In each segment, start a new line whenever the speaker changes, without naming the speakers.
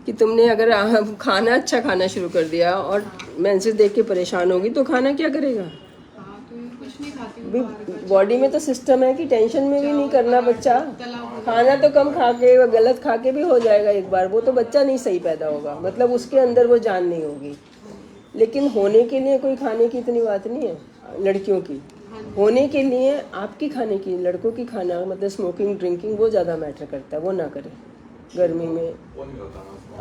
कि तुमने अगर खाना अच्छा खाना शुरू कर दिया और मेंसेस देख के परेशान होगी तो खाना क्या करेगा।
हाँ तो ये कुछ नहीं खाती हूँ
भी
बाहर का,
बॉडी में तो सिस्टम है कि टेंशन में भी नहीं करना बच्चा।
तला हुआ
खाना तो कम खा के गलत खा के भी हो जाएगा एक बार, वो तो बच्चा नहीं सही पैदा होगा, मतलब उसके अंदर वो जान नहीं होगी। लेकिन होने के लिए कोई खाने की इतनी बात नहीं है लड़कियों की। होने के लिए आपकी खाने की, लड़कों की खाना मतलब स्मोकिंग ड्रिंकिंग वो ज़्यादा मैटर करता है, वो ना करें गर्मी में।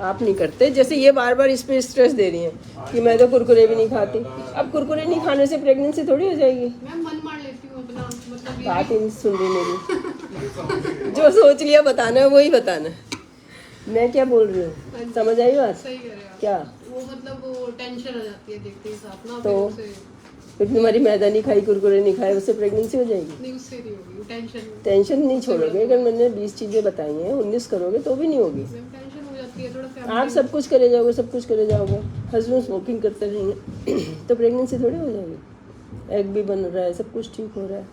आप नहीं करते, जैसे ये बार बार इस पे स्ट्रेस दे रही हैं कि मैं तो कुरकुरे भी नहीं खाती। अब कुरकुरे नहीं खाने से प्रेगनेंसी थोड़ी हो जाएगी।
मैं मन मार लेती हूँ अपना, मतलब ये
बात ही नहीं सुन रही मेरी। जो सोच लिया बताना है वही बताना है। मैं क्या बोल रही हूँ, समझ आई बात?
सही कह रहे हैं आप।
क्या
वो मतलब वो टेंशन हो जाती है देखते ही साथ ना,
तो
फिर उससे
फिर तुम्हारी मैदा नहीं खाई कुरकुरे नहीं खाए उससे प्रेगनेंसी हो जाएगी।
नहीं, उससे नहीं होगी वो टेंशन।
टेंशन नहीं छोड़ोगे, अगर मैंने 20 चीज़ें बताई हैं 19 करोगे तो भी नहीं होगी।
मैम टेंशन हो जाती है थोड़ा
आप
फैमिली।
सब कुछ करे जाओगे, सब कुछ करे जाओगे, हस्बैंड स्मोकिंग करते रहेंगे तो प्रेगनेंसी थोड़ी हो जाएगी। एग भी बन रहा है, सब कुछ ठीक हो रहा है,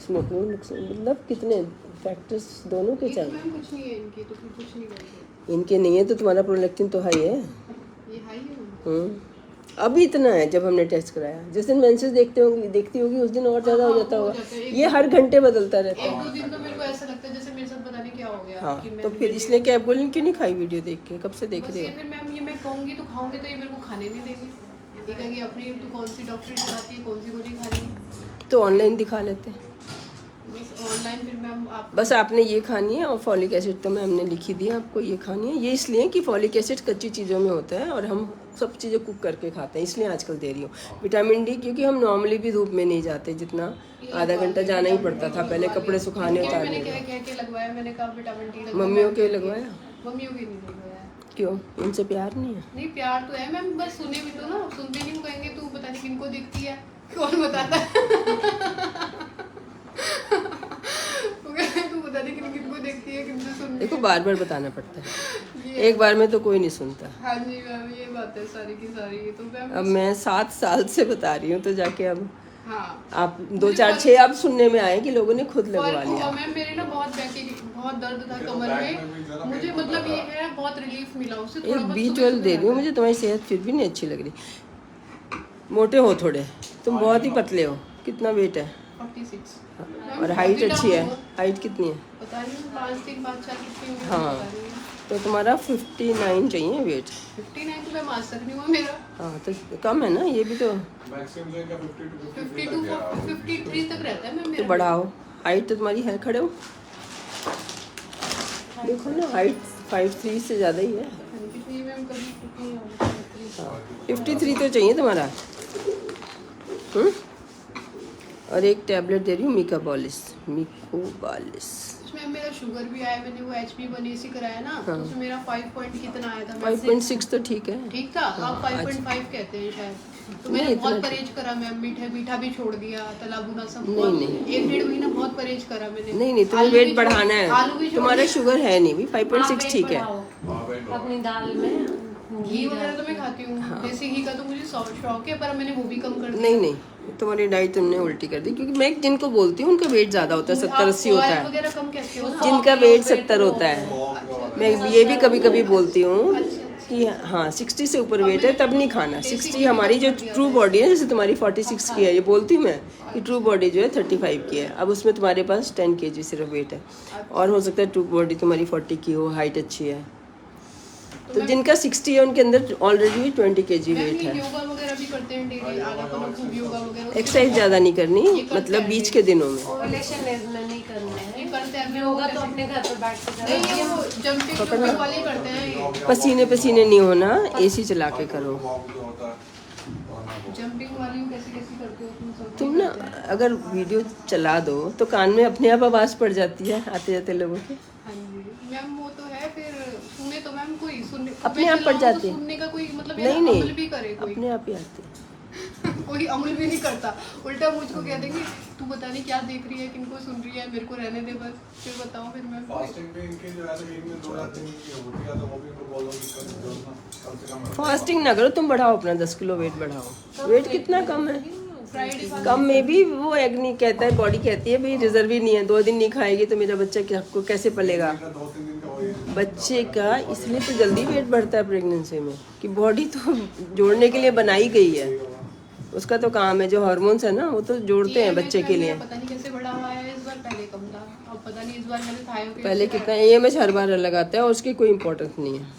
स्मोकिंग मतलब कितने फैक्टर्स दोनों के चाहिए।
मैम कुछ नहीं है इनकी, तो फिर कुछ नहीं करेंगे।
इनके नहीं है तो तुम्हारा प्रोलैक्टिन तो हाई है।
ये हाई है।
अभी इतना है, जब हमने टेस्ट कराया जिस दिन मेंसेस देखती होगी उस दिन और ज़्यादा हो जाता होगा। ये हर घंटे बदलता रहता है।
एक दो दिन तो मेरे को ऐसा लगता है जैसे मेरे साथ पता नहीं क्या हो गया।
हाँ
कि मैं
तो फिर इसलिए क्या बोली क्यों नहीं खाई वीडियो देख के, कब से देख
बस
रहे
ये
हो।
फिर मैम ये मैं कहूँगी तो खाऊंगी, तो ये मेरे को खाने नहीं देगी। ये कहेगी अपनी तो कौन सी डॉक्टर दिखाती है, कौन सी गोली खानी है।
तो ऑनलाइन दिखा लेते हैं।
बस ऑनलाइन फिर मैम आप
बस आपने ये खानी है और फॉलिक एसिड तो मैम ने लिखी दी है आपको, ये खानी है। ये इसलिए कि फॉलिक एसिड कच्ची चीज़ों में होता है और हम सब चीज़ें कुक करके खाते हैं, इसलिए आजकल दे रही हूँ। विटामिन डी क्योंकि हम नॉर्मली भी धूप में नहीं जाते, जितना आधा घंटा जाना ही पड़ता था पहले, कपड़े सुखाने
मैंने
उतारने
कह
में।
कह के लगवाया, मैंने कहा विटामिन डी लगवाया।
मम्मियों के लगवाया?
मम्मियों के नहीं लगवाया।
क्यों, इनसे प्यार नहीं है?
नहीं प्यार तो है मैम, बस सुने भी तो ना, सुनते नहीं, वो कहेंगे तू पता नहीं किनको दिखती है, कौन बताता है। वो कहेंगे, तू पता नहीं किनको देखती है, किनसे सुनती
देखो
है।
बार बार बताना पड़ता है,
ये
एक बार में तो कोई नहीं सुनता।
हाँ जी मैम, ये बात है सारी की सारी। ये तो मैम
अब मैं 7 साल से बता रही हूँ तो जाके अब
हाँ
आप 2 4 6 अब सुनने में आए कि लोगों ने खुद लगवा
फर्क
लिया।
हुआ मैम। मेरे ना बहुत बहुत दर्द था कमर में, मुझे मतलब ये है बहुत रिलीफ मिला उससे। थोड़ा
एक
बहुत
B12 दे रही हूँ, मुझे तुम्हारी सेहत फिर भी नहीं अच्छी लग रही। मोटे हो थोड़े, तुम बहुत ही पतले हो। कितना वेट है?
46।
और हाइट अच्छी है, हाइट कितनी है?
पता नहीं 5 3 5 4 कितनी होगी,
हाँ।
पता नहीं।
तो तुम्हारा 59 चाहिए वेट।
59 तो मैं मास्टर नहीं हुआ मेरा।
हाँ तो कम है ना ये भी तो।
52 53 तक रहता है मैम
तो
मेरा।
बढ़ाओ, हाइट तो तुम्हारी है, खड़े हो देखो ना, हाइट 5'3" से ज़्यादा ही है।
कितनी मैम कभी कितनी होगी?
हाँ 53 तो चाहिए तुम्हारा। और एक टैबलेट दे रही हूँ मिकाबॉलिस।
उसमें मेरा शुगर भी आया, मैंने वो HB1AC कराया ना, तो उसमें मेरा 5 पॉइंट कितना आया था।
5.6 तो ठीक है।
ठीक था। आप 5.5 कहते हैं शायद। तो मैंने बहुत परहेज करा मैम, मीठा भी छोड़ दिया, तला भुना सब।
नहीं।
1 डेढ़ महीना बहुत परहेज करा मैंने।
नहीं तुम्हें वेट बढ़ाना है,
आलू भी
तुम्हारा शुगर है नहीं भी, 5.6 ठीक है।
अपनी दाल में
घी वगैरह तो मैं खाती हूँ, देसी घी का तो मुझे शौक है, पर मैंने वो भी कम कर दिया।
नहीं तुम्हारी डाइट तुमने उल्टी कर दी, क्योंकि मैं जिनको बोलती हूँ उनका वेट ज़्यादा होता है, 70-80 होता है।
वगैरह कम कैसे हो?
जिनका वेट 70 होता है, मैं ये भी कभी कभी बोलती हूँ कि हाँ 60 से ऊपर वेट है तब नहीं खाना। 60 हमारी जो ट्रू बॉडी है, जैसे तुम्हारी 46 की है, ये बोलती हूँ मैं कि ट्रू बॉडी जो है 35 की है। अब उसमें तुम्हारे पास 10 kg सिर्फ वेट है, और हो सकता है ट्रू बॉडी तुम्हारी 40 की हो, हाइट अच्छी है। तो जिनका 60 है उनके अंदर ऑलरेडी 20 kg वेट है।
योगा वगैरह भी करते हैं डेली, आलापन खूब योगा वगैरह।
एक्सरसाइज ज़्यादा नहीं करनी, मतलब बीच के दिनों में।
ओवुलेशन नहीं करना है।
ये करते हैं
योगा तो अपने घर पर बैठ के करो।
नहीं, ये वो जंपिंग वाले करते हैं ये।
पसीने नहीं होना, AC चला के करो।
जंपिंग वाली कैसे कैसे करते हो तुम सब?
तुम ना अगर वीडियो चला दो तो कान में अपने आप आवाज़ पड़ जाती है आते जाते लोगों के।
हाँ जी मैम, वो तो है। फिर सुने तो मैम कोई सुनने
अपने आप पड़ जाती है।
सुनने का कोई मतलब
नहीं
अमल भी करे कोई।
अपने आप ही आते हैं।
कोई अमल भी नहीं करता, उल्टा मुझको कह देंगे तू पता नहीं क्या देख रही है, किनको सुन रही है, मेरे को रहने दे बस। फिर बताओ फिर मैं
फास्टिंग ना करो, तुम बढ़ाओ अपना 10 किलो वेट बढ़ाओ। वेट कितना कम है?
फ्राइडे
कम में भी वो एग नहीं कहता है, बॉडी कहती है भाई रिजर्व ही नहीं है, 2 दिन नहीं खाएगी तो मेरा बच्चा को कैसे पलेगा। बच्चे का इसलिए तो जल्दी वेट बढ़ता है प्रेगनेंसी में कि बॉडी तो जोड़ने के लिए बनाई गई है, उसका तो काम है, जो हार्मोन्स है ना वो तो जोड़ते हैं बच्चे के लिए।
पता नहीं कैसे बड़ा हुआ है इस बार, पहले कम था, अब पता नहीं इस बार मैंने थायो के
पहले कितना AMH हर बार अलग आता है और उसकी कोई इम्पोर्टेंस नहीं है।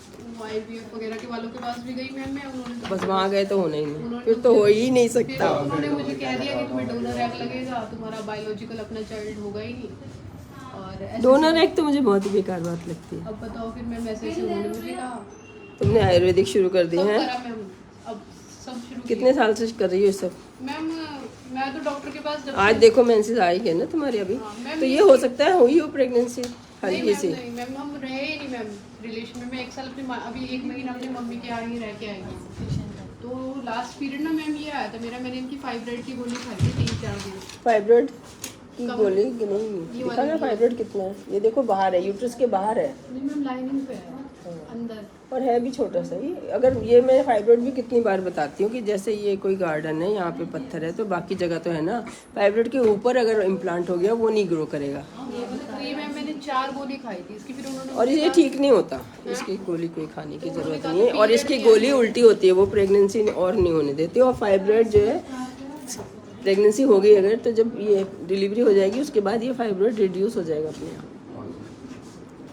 IVF वगैरह के वालों के पास भी गई मैम मैं, उन्होंने
बस वहाँ गए तो होना ही नहीं, फिर तो हो ही नहीं
फिर
सकता।
उन्होंने मुझे कह दिया कि तुम्हें डोनर एग लगेगा, तुम्हारा बायोलॉजिकल अपना चाइल्ड होगा ही नहीं। और ऐसे
डोनर एग तो मुझे बहुत ही बेकार बात लगती है।
अब बताओ फिर मैं ऐसे ऐसे उन्होंने मुझे कहा
तुमने आयुर्वेदिक शुरू कर दिए
सब
हैं,
करा मैम, अब सब शुरू
कितने साल से कर रही हो ये सब?
मैम मैं तो डॉक्टर के पास जब
आज देखो मेंसेस आई है ना तुम्हारी अभी,
मैम
तो ये हो सकता है हुई हो प्रेगनेंसी हल्की सी।
नहीं मैम हम रहे ही नहीं मैम रिलेशन में। मैं 1 साल अपनी अभी 1 महीना अपनी मम्मी के यहाँ ही रह के आई हूँ। तो लास्ट पीरियड ना मैम ये आया था मेरा, मैंने इनकी फाइब्राइड की गोली खाई थी 3-4 दिन।
फाइब्रोइड की गोली कि नहीं दिखा ना, फाइब्रोइड कितना है ये देखो, बाहर है, यूट्रस के बाहर है
नहीं मैम लाइनिंग पे है अंदर।
और है भी छोटा सा ही। अगर ये मैं फाइब्रोइड भी कितनी बार बताती हूँ कि जैसे ये कोई गार्डन है, यहाँ पे पत्थर है तो बाकी जगह तो है ना, फाइब्रोइड के ऊपर अगर इम्प्लांट हो गया वो नहीं ग्रो करेगा।
ये मैम मैंने 4 गोली खाई थी इसकी, फिर उन्होंने
और ये ठीक नहीं होता, इसकी गोली कोई खाने की जरूरत नहीं है, और इसकी गोली उल्टी होती है, वो प्रेगनेंसी और नहीं होने देती। और फाइब्रोइड जो है प्रेगनेंसी हो गई अगर, तो जब ये डिलीवरी हो जाएगी उसके बाद ये फाइब्रोइड रिड्यूस हो जाएगा अपने आप।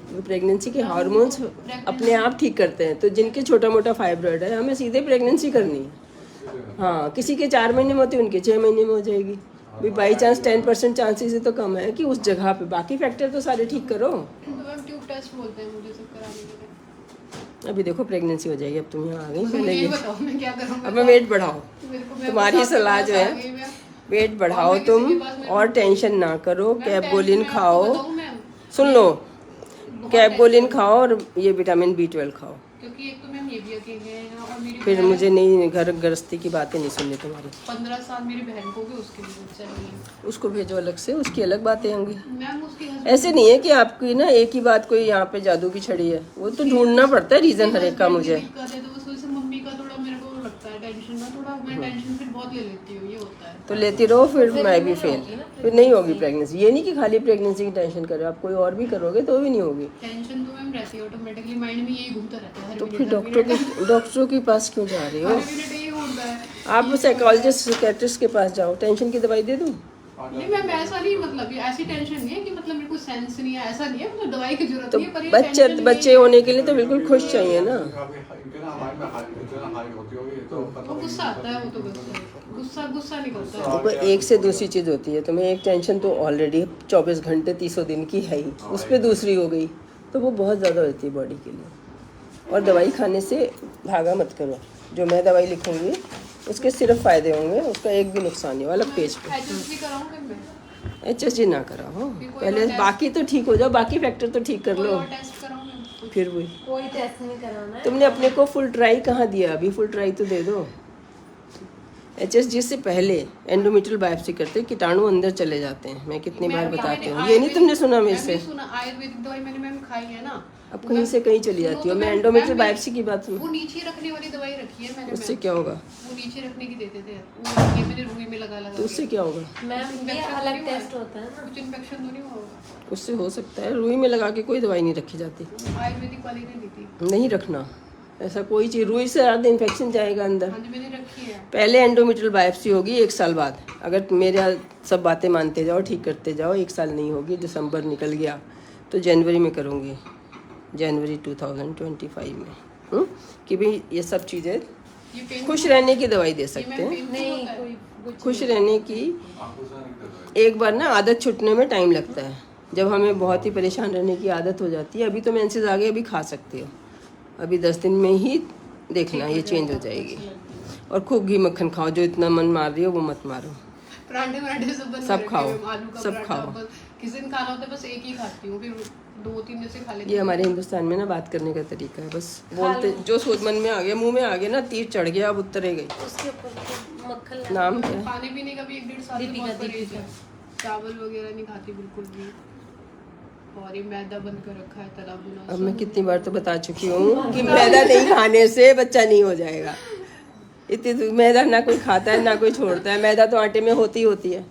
वो प्रेगनेंसी के हार्मोन्स अपने आप ठीक करते हैं। तो जिनके छोटा मोटा फाइब्रोइड है हमें सीधे प्रेगनेंसी करनी है। हाँ, किसी के 4 महीने में होती है, उनके 6 महीने में हो जाएगी। भी बाई चांस 10% चांसेस ही तो कम है कि उस जगह पे, बाकी फैक्टर तो सारे ठीक करो।
तो मैम ट्यूब टेस्ट बोलते हैं मुझे सब कराने के लिए।
अभी देखो प्रेगनेंसी हो जाएगी, अब तुम यहाँ आ गई
तो
पहले
मुझे ये
ये,
बताओ मैं क्या करूँ?
अब मैं वेट बढ़ाओ,
मेरे को
तुम्हारी सलाह जो है वेट बढ़ाओ तुम, और टेंशन ना करो, कैपगोलिन खाओ, सुन लो, कैपगोलिन खाओ और ये विटामिन B12 खाओ।
क्योंकि एक तो मैम ये भी अकेले हैं और मेरी
फिर मुझे नहीं घर गृहस्थी की बातें नहीं सुननी तुम्हारी।
15 साल मेरी बहन को भी उसके लिए चाहिए।
उसको भेजो अलग से, उसकी अलग बातें होंगी।
मैम उसकी
ऐसे नहीं है कि आपकी ना एक ही बात कोई यहाँ पे जादू की छड़ी है, वो तो ढूंढना पड़ता है रीजन हर एक का। मुझे
दिक्कत है तो उस वजह से मम्मी का थोड़ा मेरे को लगता है टेंशन ना, थोड़ा मैं टेंशन फिर बहुत ले लेती हूँ, ये होता है।
तो लेती रहो, फिर मैं भी फेल, फिर नहीं होगी प्रेगनेंसी। ये नहीं कि खाली प्रेगनेंसी की टेंशन करो, आप कोई और भी करोगे तो भी नहीं होगी।
टेंशन तो मैम रहती है ऑटोमेटिकली, माइंड में यही घूमता रहता है हर
तो
मिनट,
फिर डॉक्टरों के पास क्यों जा रही हो?
हर मिनट यही होता है।
आप साइकोलॉजिस्ट साइकेट्रिस्ट के पास जाओ, टेंशन की दवाई दे दूँ?
नहीं मैम ऐसा नहीं, मतलब ये ऐसी टेंशन नहीं है कि मतलब मेरे को सेंस नहीं है, ऐसा नहीं है, मतलब दवाई की जरूरत
तो
नहीं है, पर ये
बच्चे
tension
बच्चे होने के लिए तो बिल्कुल खुश चाहिए ना।
वो गुस्सा आता है, वो तो गुस्सा गुस्सा नहीं करता है।
देखो एक से दूसरी चीज़ होती है, तुम्हें एक टेंशन तो ऑलरेडी 24 घंटे 30 दिन की है ही, उस पर दूसरी हो गई तो वो बहुत ज़्यादा होती है बॉडी के लिए। और दवाई खाने से भागा मत करो, जो मैं दवाई लिखूंगी उसके सिर्फ फ़ायदे होंगे, उसका एक भी नुकसान नहीं। वाला पेज पे
HSG कराऊंगी मैं,
HSG ना कराओ पहले, बाकी तो ठीक हो जाओ, बाकी फैक्टर तो ठीक कर
कोई
लो,
और टेस्ट कराऊंगी।
फिर वही।
कोई टेस्ट नहीं कराना है।
तुमने अपने को फुल ट्राई कहाँ दिया? अभी फुल ट्राई तो दे दो। HSG से पहले एंडोमेट्रियल बायोप्सी करते, कीटाणु अंदर चले जाते हैं, मैं कितनी बार बताती हूँ, ये नहीं तुमने सुना मेरे से?
सुना, आयुर्वेदिक दवाई मैंने मैम खाई है ना,
अब कहीं से कहीं चली जाती हो। मैं एंडोमेट्रियल बायोप्सी की बात सुन,
वो नीचे रखने वाली दवाई रखी है मैंने
उससे
मैम।
क्या होगा?
वो नीचे रखने की देते थे, वो ये मेरे रूई में लगा
तो उससे क्या होगा?
मैम ये अलग टेस्ट होता है ना।
कुछ इन्फेक्शन तो नहीं होगा?
उससे हो सकता है, रुई में लगा के कोई दवाई नहीं रखी जाती,
आयुर्वेदिक वाली ने दी थी।
नहीं रखना ऐसा कोई चीज़, रुई से ज़्यादा इन्फेक्शन जाएगा अंदर।
हाँ जी मैंने रखी है।
पहले एंडोमेट्रियल बायोप्सी होगी 1 साल बाद, अगर मेरे सब बातें मानते जाओ, ठीक करते जाओ, 1 साल नहीं होगी, दिसंबर निकल गया तो जनवरी में करूँगी, जनवरी 2025 में। कि भाई ये सब चीज़ें
ये पेन
खुश रहने की दवाई दे सकते हैं,
नहीं कोई
खुश रहने की। एक बार ना आदत छूटने में टाइम लगता है, जब हमें बहुत ही परेशान रहने की आदत हो जाती है। अभी तो मेंसेस आ गए, अभी खा सकते हो, अभी 10 दिन में ही देखना ये चेंज हो जाएगी। और खूब घी मक्खन खाओ, जो इतना मन मार रही हो वो मत मारो।
पराठे वराठे सब बंद
सब
कर
खाओ,
रखे हैं, आलू का
सब
पराठा
खाओ।
बस किसी दिन खाना होता है बस एक ही खाती हूँ, फिर 2-3 जैसे खा लेती
ये हमारे हिंदुस्तान में ना बात करने का तरीका है, बस बोलते जो सोच मन में आ गया, मुंह में आ गया ना, तीर चढ़ गया, अब उतरे गई।
उसके ऊपर तो मक्खन लगा।
नाम क्या है?
पानी पीने का भी 1-1.5 साल से बहुत परहेज है, चावल वगैरह नहीं खाती बिल्कुल भी, और ये मैदा बंद कर रखा है, तला भुना।
अब मैं कितनी बार तो बता चुकी हूँ कि मैदा नहीं खाने से बच्चा नहीं हो जाएगा। इतनी मैदा ना कोई खाता है ना कोई छोड़ता है, मैदा तो आटे में होती है।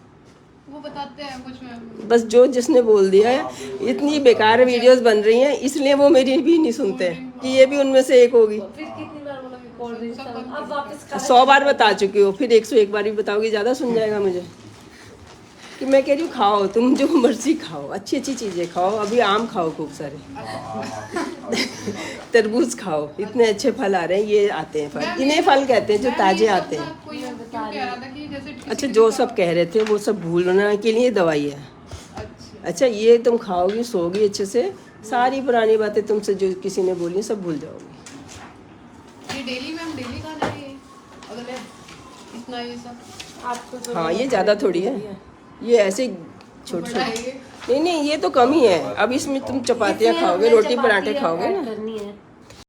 वो बताते हैं कुछ मैम।
बस जो जिसने बोल दिया है, इतनी बेकार वीडियोस बन रही हैं इसलिए वो मेरी भी नहीं सुनते कि ये भी उनमें से एक होगी।
फिर कितनी बार बोला कि कोल्ड ड्रिंक्स अब वापस
100 बार बता चुकी हो, फिर 101 बार भी बताओगी, ज़्यादा सुन जाएगा मुझे। कि मैं कह रही हूँ खाओ, तुम जो मर्जी खाओ, अच्छी अच्छी चीज़ें खाओ। अभी आम खाओ खूब सारे, तरबूज खाओ, इतने अच्छे फल आ रहे हैं। ये आते हैं फल, इन्हें फल कहते हैं जो ताजे आते हैं।
कोई क्यों कह रहा था कि जैसे
अच्छा, जो सब कह रहे थे वो सब भूलने के लिए दवाई है।
अच्छा
अच्छा, ये तुम खाओगी, सोगी अच्छे से, सारी पुरानी बातें तुमसे जो किसी ने बोली सब भूल जाओगी।
ये डेली मैम डेली खाना है ये अगले इतना ये सब
आपको तो
हाँ, ये ज़्यादा थोड़ी है, ये ऐसे छोटे छोटे। नहीं नहीं, ये तो कम ही है। अब इसमें तुम चपातियाँ खाओगे, रोटी पराठे खाओगे ना।
करनी है